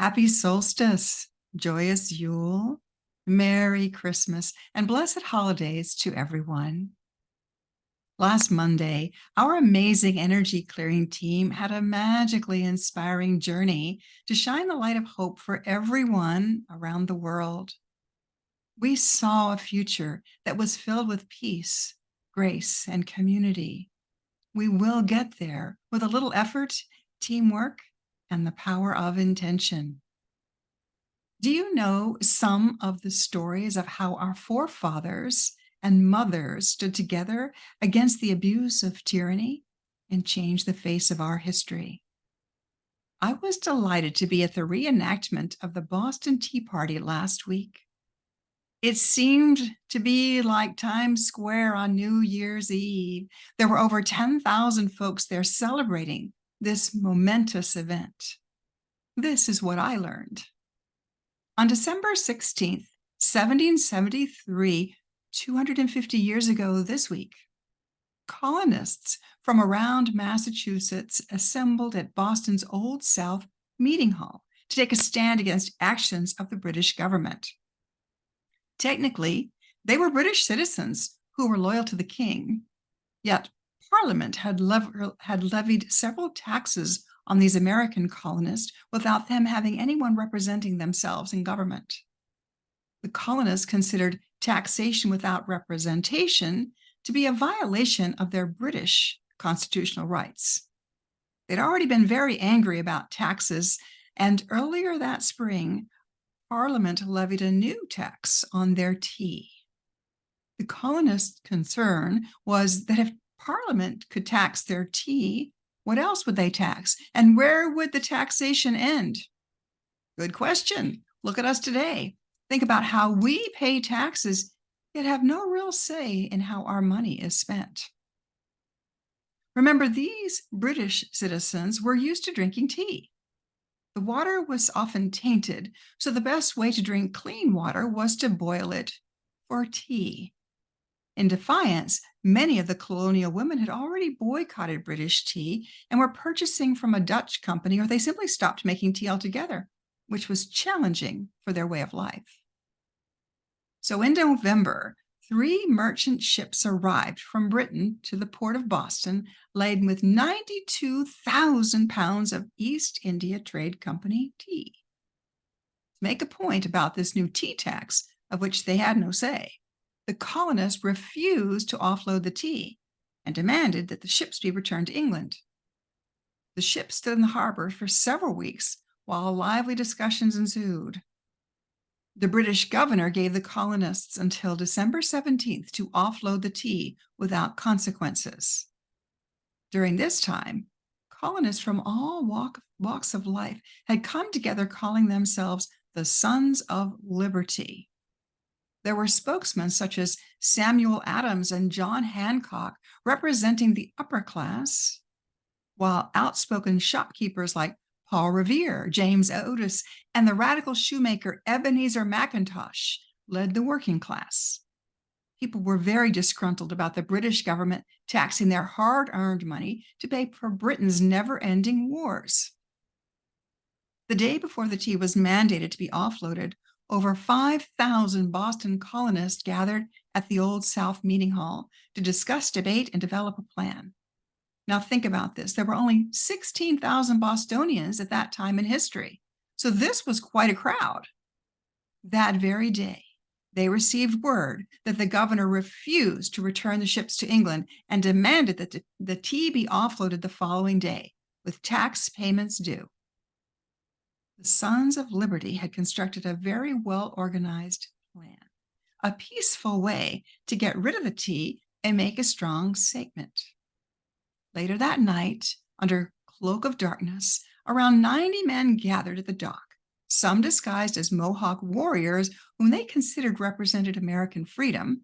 Happy Solstice, Joyous Yule, Merry Christmas, and blessed holidays to everyone. Last Monday, our amazing energy clearing team had a magically inspiring journey to shine the light of hope for everyone around the world. We saw a future that was filled with peace, grace, and community. We will get there with a little effort, teamwork, and the power of intention. Do you know some of the stories of how our forefathers and mothers stood together against the abuse of tyranny and changed the face of our history? I was delighted to be at the reenactment of the Boston Tea Party last week. It seemed to be like Times Square on New Year's Eve. There were over 10,000 folks there celebrating this momentous event. This is what I learned. On December 16th, 1773, 250 years ago this week, colonists from around Massachusetts assembled at Boston's Old South Meeting Hall to take a stand against actions of the British government. Technically, they were British citizens who were loyal to the king, yet Parliament had levied several taxes on these American colonists without them having anyone representing themselves in government. The colonists considered taxation without representation to be a violation of their British constitutional rights. They'd already been very angry about taxes, and earlier that spring, Parliament levied a new tax on their tea. The colonists' concern was that if Parliament could tax their tea, what else would they tax? And where would the taxation end? Good question. Look at us today. Think about how we pay taxes, yet have no real say in how our money is spent. Remember, these British citizens were used to drinking tea. The water was often tainted, so the best way to drink clean water was to boil it for tea. In defiance, many of the colonial women had already boycotted British tea and were purchasing from a Dutch company, or they simply stopped making tea altogether, which was challenging for their way of life. So in November, 3 merchant ships arrived from Britain to the port of Boston, laden with 92,000 pounds of East India Trade Company tea. To make a point about this new tea tax, of which they had no say, the colonists refused to offload the tea and demanded that the ships be returned to England. The ships stood in the harbor for several weeks while lively discussions ensued. The British governor gave the colonists until December 17th to offload the tea without consequences. During this time, colonists from all walks of life had come together calling themselves the Sons of Liberty. There were spokesmen such as Samuel Adams and John Hancock representing the upper class, while outspoken shopkeepers like Paul Revere, James Otis, and the radical shoemaker Ebenezer McIntosh led the working class. People were very disgruntled about the British government taxing their hard-earned money to pay for Britain's never-ending wars. The day before the tea was mandated to be offloaded, over 5,000 Boston colonists gathered at the Old South Meeting Hall to discuss, debate, and develop a plan. Now think about this. There were only 16,000 Bostonians at that time in history, so this was quite a crowd. That very day, they received word that the governor refused to return the ships to England and demanded that the tea be offloaded the following day, with tax payments due. The Sons of Liberty had constructed a very well-organized plan, a peaceful way to get rid of the tea and make a strong statement. Later that night, under cloak of darkness, around 90 men gathered at the dock, some disguised as Mohawk warriors whom they considered represented American freedom,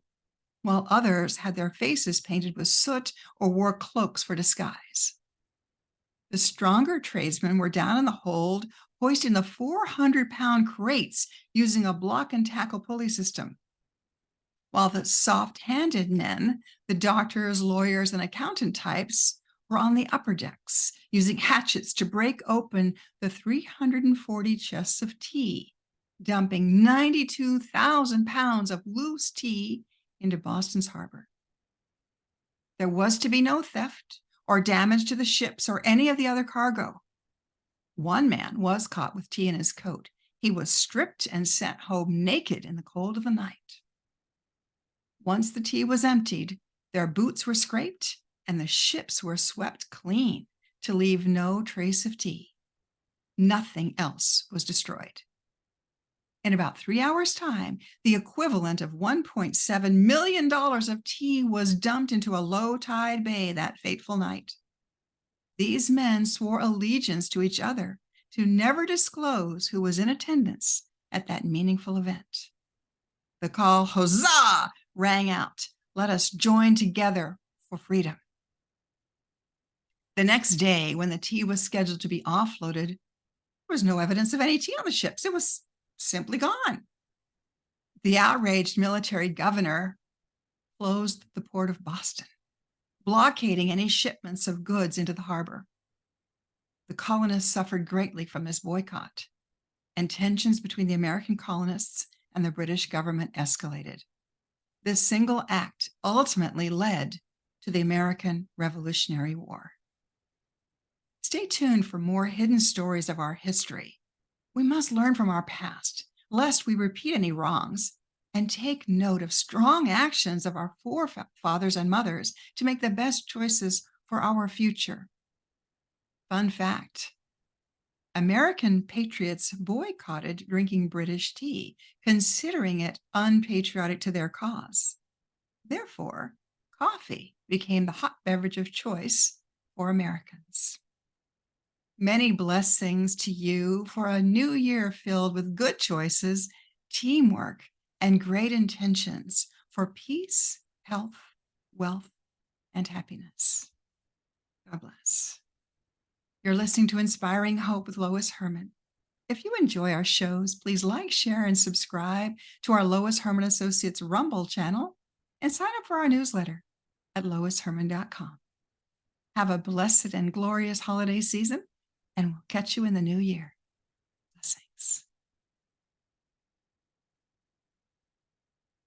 while others had their faces painted with soot or wore cloaks for disguise. The stronger tradesmen were down in the hold, hoisting the 400-pound crates using a block and tackle pulley system, while the soft-handed men, the doctors, lawyers, and accountant types, were on the upper decks, using hatchets to break open the 340 chests of tea, dumping 92,000 pounds of loose tea into Boston's harbor. There was to be no theft or damage to the ships or any of the other cargo. One man was caught with tea in his coat. He was stripped and sent home naked in the cold of the night. Once the tea was emptied, their boots were scraped and the ships were swept clean to leave no trace of tea. Nothing else was destroyed. In about 3 hours' time, the equivalent of $1.7 million of tea was dumped into a low-tide bay that fateful night. These men swore allegiance to each other to never disclose who was in attendance at that meaningful event. The call, "Huzzah!" rang out. Let us join together for freedom. The next day, when the tea was scheduled to be offloaded, there was no evidence of any tea on the ships. It was simply gone. The outraged military governor closed the port of Boston, blockading any shipments of goods into the harbor. The colonists suffered greatly from this boycott, and tensions between the American colonists and the British government escalated. This single act ultimately led to the American Revolutionary War. Stay tuned for more hidden stories of our history. We must learn from our past, lest we repeat any wrongs, and take note of strong actions of our forefathers and mothers to make the best choices for our future. Fun fact: American patriots boycotted drinking British tea, considering it unpatriotic to their cause. Therefore, coffee became the hot beverage of choice for Americans. Many blessings to you for a new year filled with good choices, teamwork, and great intentions for peace, health, wealth, and happiness. God bless. You're listening to Inspiring Hope with Lois Herman. If you enjoy our shows, please like, share, and subscribe to our Lois Herman Associates Rumble channel and sign up for our newsletter at loisherman.com. Have a blessed and glorious holiday season, and we'll catch you in the new year.